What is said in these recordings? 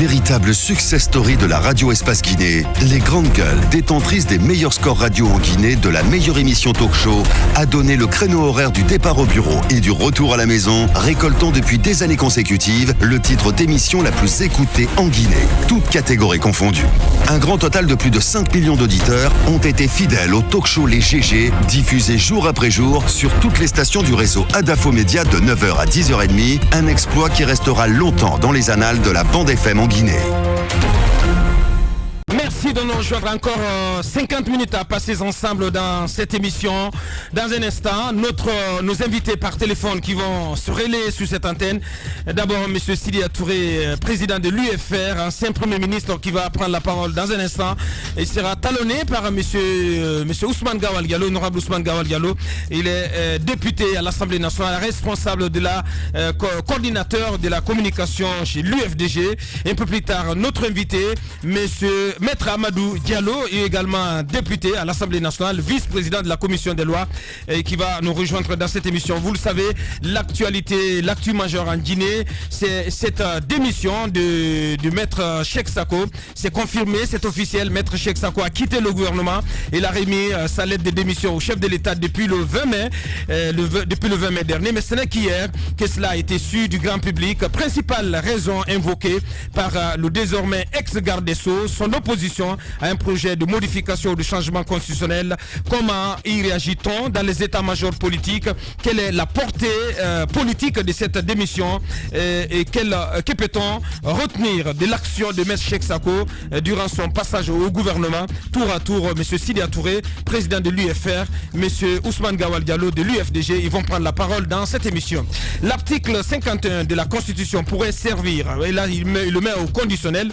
Véritable success story de la radio Espace Guinée, les grandes gueules, détentrices des meilleurs scores radio en Guinée de la meilleure émission talk show, a donné le créneau horaire du départ au bureau et du retour à la maison, récoltant depuis des années consécutives le titre d'émission la plus écoutée en Guinée, toutes catégories confondues. Un grand total de plus de 5 millions d'auditeurs ont été fidèles au talk show Les GG, diffusé jour après jour sur toutes les stations du réseau Adafo Média de 9h à 10h30, un exploit qui restera longtemps dans les annales de la bande FM en Guinée. Merci de nous rejoindre encore 50 minutes à passer ensemble dans cette émission. Dans un instant, nos invités par téléphone qui vont se relayer sur cette antenne. D'abord, M. Sidia Touré, président de l'UFR, ancien Premier ministre qui va prendre la parole dans un instant. Il sera talonné par M. Ousmane Gawal Diallo, honorable Ousmane Gawal Diallo. Il est député à l'Assemblée nationale, responsable de la coordinateur de la communication chez l'UFDG. Un peu plus tard, notre invité, Maître Amadou Diallo, est également député à l'Assemblée nationale, vice-président de la commission des lois, qui va nous rejoindre dans cette émission. Vous le savez, l'actu majeure en Guinée, c'est cette démission de Maître Cheikh Sako. C'est confirmé, c'est officiel. Maître Cheikh Sako a quitté le gouvernement. Il a remis sa lettre de démission au chef de l'État depuis le 20 mai, depuis le 20 mai dernier. Mais ce n'est qu'hier que cela a été su du grand public. Principale raison invoquée par le désormais ex-garde des Sceaux, son opposition à un projet de modification ou de changement constitutionnel. Comment y réagit-on dans les états-majors politiques? Quelle est la portée politique de cette démission et que peut-on retenir de l'action de M. Cheikh Sako durant son passage au gouvernement? Tour à tour, M. Sidia Touré, président de l'UFR, M. Ousmane Gawal Diallo de l'UFDG, ils vont prendre la parole dans cette émission. L'article 51 de la Constitution pourrait servir, et là il le met au conditionnel,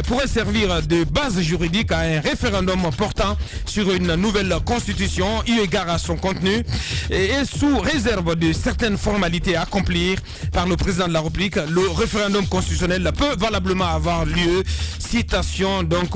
pourrait servir de base juridique à un référendum portant sur une nouvelle constitution, eu égard à son contenu et sous réserve de certaines formalités à accomplir par le président de la République. Le référendum constitutionnel peut valablement avoir lieu. Citation donc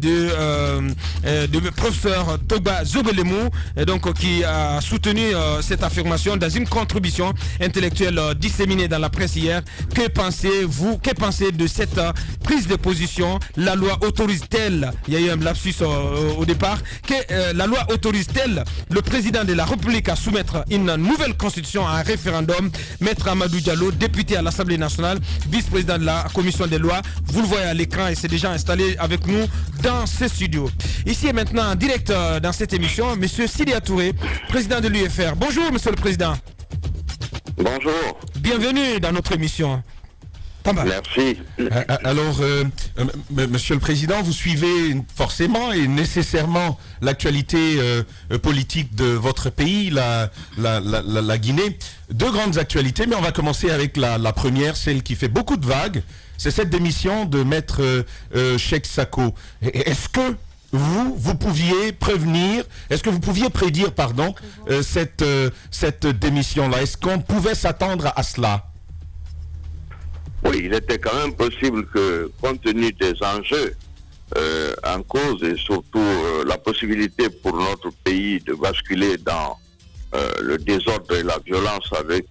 de professeur Toba Zobelemou, qui a soutenu cette affirmation dans une contribution intellectuelle disséminée dans la presse hier. Que pensez-vous, que pensez de cette prise de position? La loi autorise-t-elle, il y a eu un lapsus au départ, que la loi autorise-t-elle le président de la République à soumettre une nouvelle constitution à un référendum? Maître Amadou Diallo, député à l'Assemblée nationale, vice-président de la commission des lois, vous le voyez à l'écran et c'est déjà installé avec nous dans ce studio. Ici et maintenant, en direct dans cette émission, M. Sidia Touré, président de l'UFR. Bonjour, Monsieur le Président. Bonjour. Bienvenue dans notre émission. Merci. Alors, Monsieur le Président, vous suivez forcément et nécessairement l'actualité politique de votre pays, la Guinée. Deux grandes actualités, mais on va commencer avec la première, celle qui fait beaucoup de vagues. C'est cette démission de Maître Cheikh Sako. Est-ce que vous pouviez prévenir, est-ce que vous pouviez prédire, cette démission-là? Est-ce qu'on pouvait s'attendre à cela? Oui, il était quand même possible que, compte tenu des enjeux en cause et surtout la possibilité pour notre pays de basculer dans le désordre et la violence avec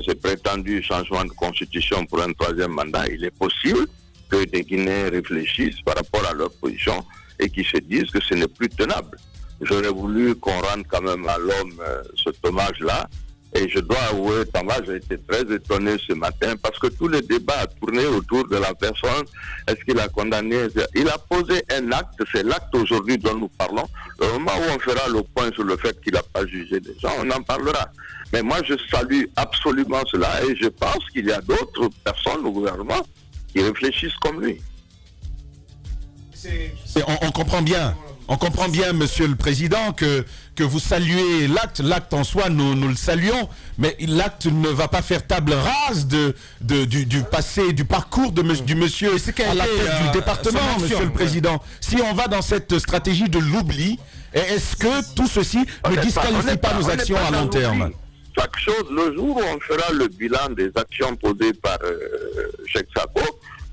ces prétendus changements de constitution pour un troisième mandat, il est possible que des Guinéens réfléchissent par rapport à leur position et qu'ils se disent que ce n'est plus tenable. J'aurais voulu qu'on rende quand même à l'homme cet hommage-là. Et je dois avouer, Thomas, j'ai été très étonné ce matin parce que tout le débat a tourné autour de la personne. Est-ce qu'il a condamné? Il a posé un acte, c'est l'acte aujourd'hui dont nous parlons. Le moment où on fera le point sur le fait qu'il n'a pas jugé des gens, on en parlera. Mais moi, je salue absolument cela et je pense qu'il y a d'autres personnes au gouvernement qui réfléchissent comme lui. On comprend bien. On comprend bien, Monsieur le Président, que vous saluez l'acte. L'acte en soi, nous le saluons, mais l'acte ne va pas faire table rase du passé, du parcours du monsieur à la tête du département, Monsieur le Président. Si on va dans cette stratégie de l'oubli, est-ce que tout ceci ne disqualifie pas nos actions à long terme? Chaque chose, le jour où on fera le bilan des actions posées par Cheikh Sako,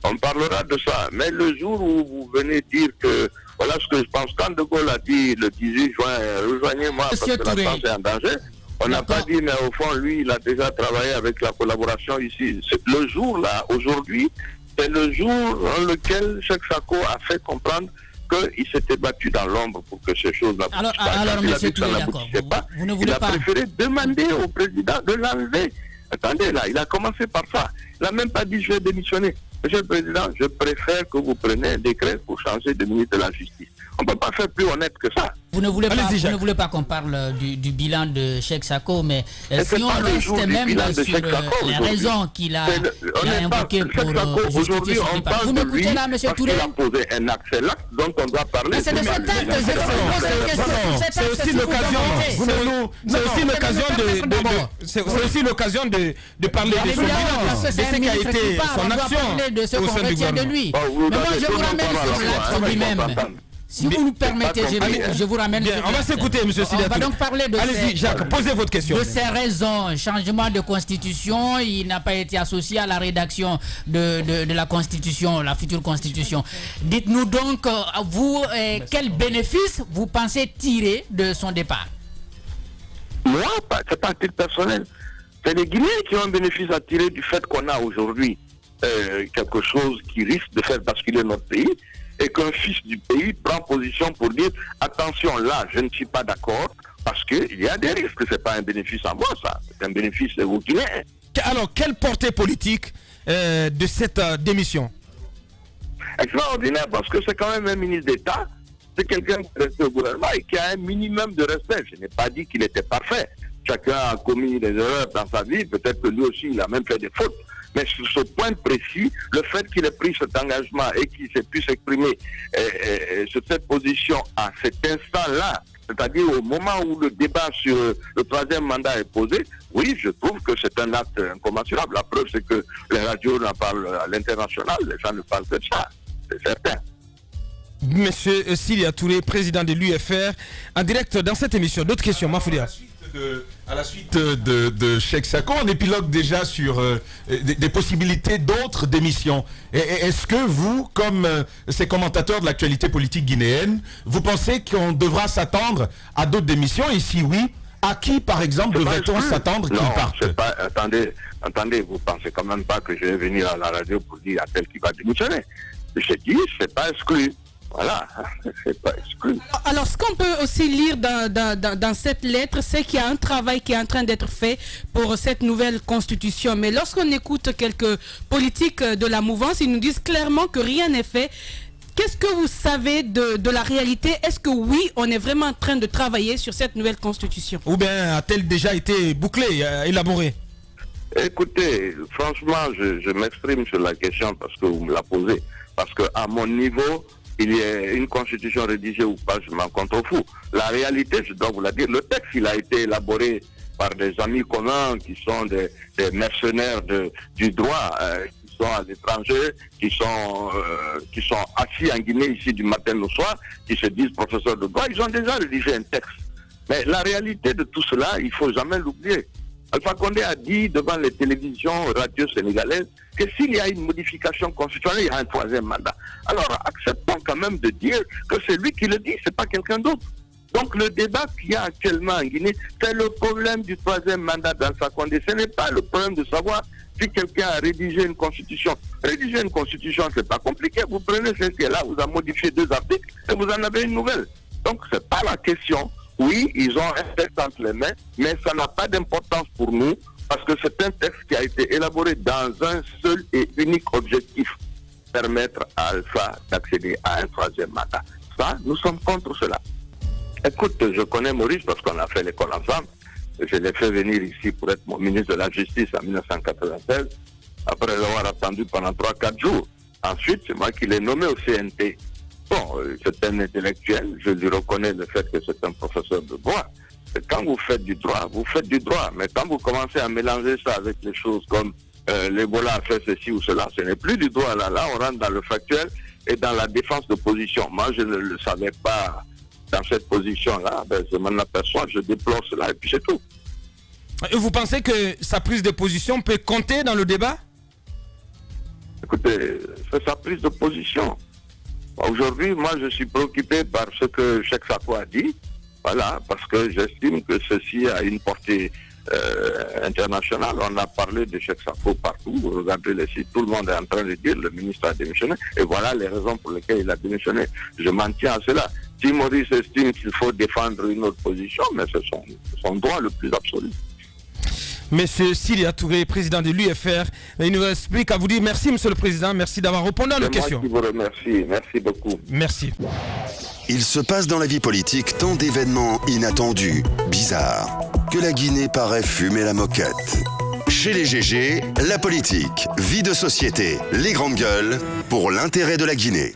on parlera de ça. Mais le jour où vous venez dire que voilà ce que je pense. Quand De Gaulle a dit le 18 juin, rejoignez-moi parce que la France est en danger. On n'a pas dit, mais au fond, lui, il a déjà travaillé avec la collaboration ici. Le jour là, aujourd'hui, c'est le jour dans lequel Cheikh Sako a fait comprendre qu'il s'était battu dans l'ombre pour que ces choses n'aboutissent pas. Alors, monsieur Touré, d'accord. Vous ne voulez pas... Il a préféré demander au président de l'enlever. Attendez, là, il a commencé par ça. Il n'a même pas dit je vais démissionner. Monsieur le Président, je préfère que vous preniez un décret pour changer de ministre de la Justice. On ne peut pas faire plus honnête que ça. Vous ne voulez pas qu'on parle du bilan de Cheikh Sako, mais si on reste même sur les raisons qu'il a invoquées pour justifier son départ. Vous m'écoutez là, monsieur Touré? Il a posé un acte, c'est l'acte dont on doit parler. C'est de cet acte, c'est aussi l'occasion de parler de son bilan, de ce qui a été son action de ce qu'on retient de lui. Mais moi, je vous ramène sur l'acte lui-même. Si vous nous permettez, je vous ramène. Bien, on va s'écouter, monsieur Sidia. On va donc parler de allez-y, Jacques, posez votre question. De ces raisons, changement de constitution, il n'a pas été associé à la rédaction de la constitution, la future constitution. Dites-nous donc, vous, quel bénéfice vous pensez tirer de son départ? Moi, c'est pas un titre personnel. C'est les Guinéens qui ont un bénéfice à tirer du fait qu'on a aujourd'hui quelque chose qui risque de faire basculer notre pays, et qu'un fils du pays prend position pour dire attention, là, je ne suis pas d'accord, parce qu'il y a des risques. C'est pas un bénéfice à moi, ça. C'est un bénéfice aux Guinéens. Alors, quelle portée politique de cette démission? Extraordinaire, parce que c'est quand même un ministre d'État. C'est quelqu'un qui reste au gouvernement et qui a un minimum de respect. Je n'ai pas dit qu'il était parfait. Chacun a commis des erreurs dans sa vie. Peut-être que lui aussi, il a même fait des fautes. Mais sur ce point précis, le fait qu'il ait pris cet engagement et qu'il s'est pu s'exprimer sur cette position à cet instant-là, c'est-à-dire au moment où le débat sur le troisième mandat est posé, oui, je trouve que c'est un acte incommensurable. La preuve, c'est que les radios en parlent à l'international, les gens ne parlent que de ça, c'est certain. Monsieur Sidia Touré, président de l'UFR, en direct dans cette émission. D'autres questions, Mafoudia? À la suite de Cheikh Sako, on épilogue déjà sur des possibilités d'autres démissions. Est-ce que vous, comme ces commentateurs de l'actualité politique guinéenne, vous pensez qu'on devra s'attendre à d'autres démissions? Et si oui, à qui, par exemple, devrait-on s'attendre qu'il parte? Non, pas... Attendez, vous pensez quand même pas que je vais venir à la radio pour dire à tel qui va démissionner. Je dis, c'est pas exclu. Voilà, c'est pas exclu. Alors, ce qu'on peut aussi lire dans cette lettre, c'est qu'il y a un travail qui est en train d'être fait pour cette nouvelle constitution. Mais lorsqu'on écoute quelques politiques de la mouvance, ils nous disent clairement que rien n'est fait. Qu'est-ce que vous savez de la réalité? Est-ce que oui, on est vraiment en train de travailler sur cette nouvelle constitution? Ou bien a-t-elle déjà été bouclée, élaborée? Écoutez, franchement, je m'exprime sur la question parce que vous me la posez. Parce qu'à mon niveau, il y a une constitution rédigée ou pas, je m'en contrefous. La réalité, je dois vous la dire, le texte, il a été élaboré par des amis communs qui sont des mercenaires du droit, qui sont à l'étranger, qui sont assis en Guinée ici du matin au soir, qui se disent professeurs de droit. Ils ont déjà rédigé un texte. Mais la réalité de tout cela, il ne faut jamais l'oublier. Alpha Condé a dit devant les télévisions, radios sénégalaises, que s'il y a une modification constitutionnelle, il y a un troisième mandat. Alors, acceptons quand même de dire que c'est lui qui le dit, c'est pas quelqu'un d'autre. Donc, le débat qu'il y a actuellement en Guinée, c'est le problème du troisième mandat d'Alpha Condé. Ce n'est pas le problème de savoir si quelqu'un a rédigé une constitution. Rédiger une constitution, c'est pas compliqué. Vous prenez ce qui est là, vous en modifiez 2 articles et vous en avez une nouvelle. Donc, c'est pas la question. Oui, ils ont un texte entre les mains, mais ça n'a pas d'importance pour nous parce que c'est un texte qui a été élaboré dans un seul et unique objectif, permettre à Alpha d'accéder à un troisième mandat. Ça, nous sommes contre cela. Écoute, je connais Maurice parce qu'on a fait l'école ensemble. Je l'ai fait venir ici pour être mon ministre de la Justice en 1996, après l'avoir attendu pendant 3-4 jours. Ensuite, c'est moi qui l'ai nommé au CNT. Bon, c'est un intellectuel, je lui reconnais le fait que c'est un professeur de droit. Et quand vous faites du droit, vous faites du droit. Mais quand vous commencez à mélanger ça avec les choses comme l'Ebola a fait ceci ou cela, ce n'est plus du droit. Là, on rentre dans le factuel et dans la défense de position. Moi, je ne le savais pas dans cette position-là. Ben, je m'en aperçois, je déplore cela et puis c'est tout. Et vous pensez que sa prise de position peut compter dans le débat? Écoutez, c'est sa prise de position. Aujourd'hui, moi, je suis préoccupé par ce que Cheikh Sako a dit. Voilà, parce que j'estime que ceci a une portée internationale. On a parlé de Cheikh Sako partout. Vous regardez les sites, tout le monde est en train de dire le ministre a démissionné. Et voilà les raisons pour lesquelles il a démissionné. Je m'en tiens à cela. Si Maurice estime qu'il faut défendre une autre position, mais c'est son droit le plus absolu. Monsieur Sidya Touré, président de l'UFR, il nous explique à vous dire merci, monsieur le président, merci d'avoir répondu à nos questions. C'est moi qui vous remercie, merci beaucoup. Merci. Il se passe dans la vie politique tant d'événements inattendus, bizarres, que la Guinée paraît fumer la moquette. Chez les GG, la politique, vie de société, les grandes gueules, pour l'intérêt de la Guinée.